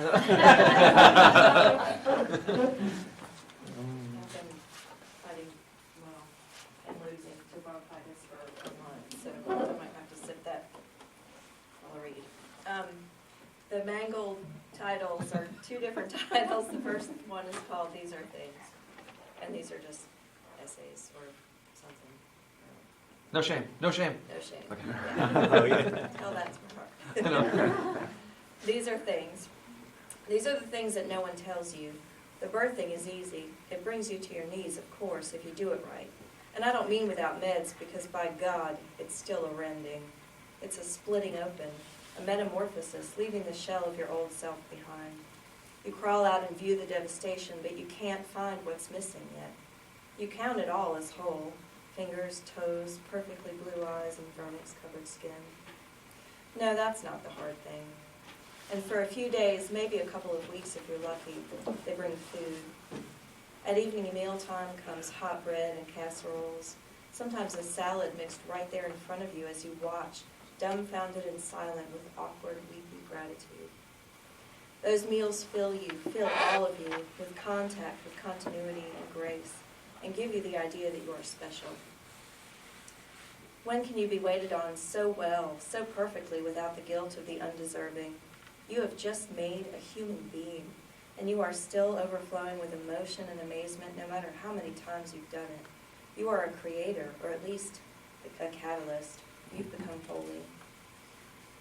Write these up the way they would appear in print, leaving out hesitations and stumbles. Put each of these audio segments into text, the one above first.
I've been fighting, well, and losing to bronchitis for a month, so I might have to sip that while I read. The mangled titles are two different titles. The first one is called These Are Things, and these are just essays or something. No shame. No shame. No shame. Okay. Yeah. Oh, yeah. Tell that to my heart. These are things. These are the things that no one tells you. The birthing is easy. It brings you to your knees, of course, if you do it right. And I don't mean without meds, because by God, it's still a rending. It's a splitting open, a metamorphosis, leaving the shell of your old self behind. You crawl out and view the devastation, but you can't find what's missing yet. You count it all as whole: fingers, toes, perfectly blue eyes, and vernix-covered skin. No, that's not the hard thing. And for a few days, maybe a couple of weeks if you're lucky, they bring food. At evening mealtime comes hot bread and casseroles, sometimes a salad mixed right there in front of you as you watch, dumbfounded and silent with awkward, weepy gratitude. Those meals fill you, fill all of you, with contact, with continuity and grace, and give you the idea that you are special. When can you be waited on so well, so perfectly, without the guilt of the undeserving? You have just made a human being, and you are still overflowing with emotion and amazement no matter how many times you've done it. You are a creator, or at least a catalyst. You've become holy.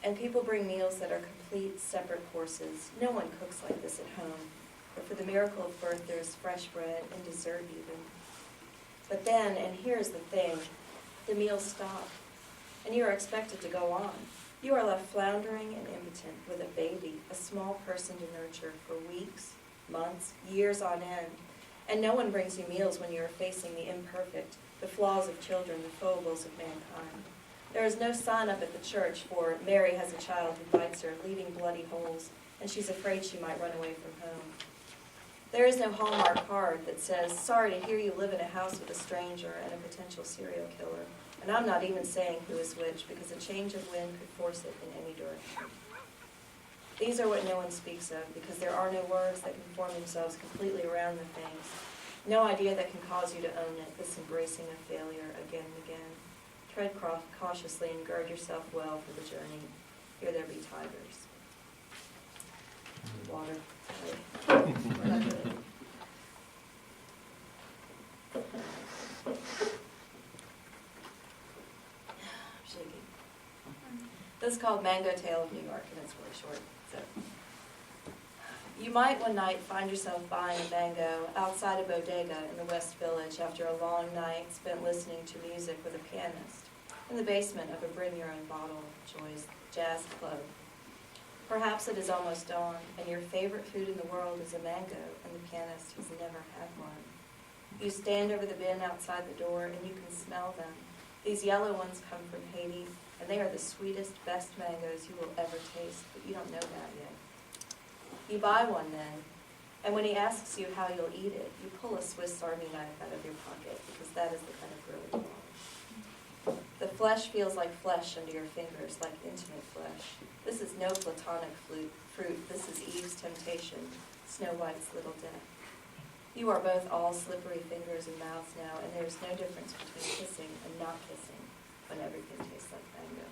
And people bring meals that are complete, separate courses. No one cooks like this at home. But for the miracle of birth, there is fresh bread and dessert even. But then, and here's the thing, the meals stop, and you are expected to go on. You are left floundering and impotent with a baby, a small person to nurture for weeks, months, years on end. And no one brings you meals when you are facing the imperfect, the flaws of children, the foibles of mankind. There is no sign up at the church for Mary has a child who bites her, leaving bloody holes, and she's afraid she might run away from home. There is no Hallmark card that says, sorry to hear you live in a house with a stranger and a potential serial killer. And I'm not even saying who is which, because a change of wind could force it in any direction. These are what no one speaks of, because there are no words that can form themselves completely around the things. No idea that can cause you to own it, this embracing of failure again and again. Tread cautiously and gird yourself well for the journey. Here there be tigers. Water. Shaking. This is called Mango Tale of New York, and it's really short. So, you might one night find yourself buying a mango outside a bodega in the West Village after a long night spent listening to music with a pianist in the basement of a Bring Your Own Bottle Joy's Jazz Club. Perhaps it is almost dawn, and your favorite food in the world is a mango, and the pianist has never had one. You stand over the bin outside the door, and you can smell them. These yellow ones come from Haiti, and they are the sweetest, best mangoes you will ever taste, but you don't know that yet. You buy one then, and when he asks you how you'll eat it, you pull a Swiss Army knife out of your pocket, because that is the kind of girl you are. The flesh feels like flesh under your fingers, like intimate flesh. This is no platonic fruit. This is Eve's temptation, Snow White's little death. You are both all slippery fingers and mouths now, and there is no difference between kissing and not kissing when everything tastes like mango.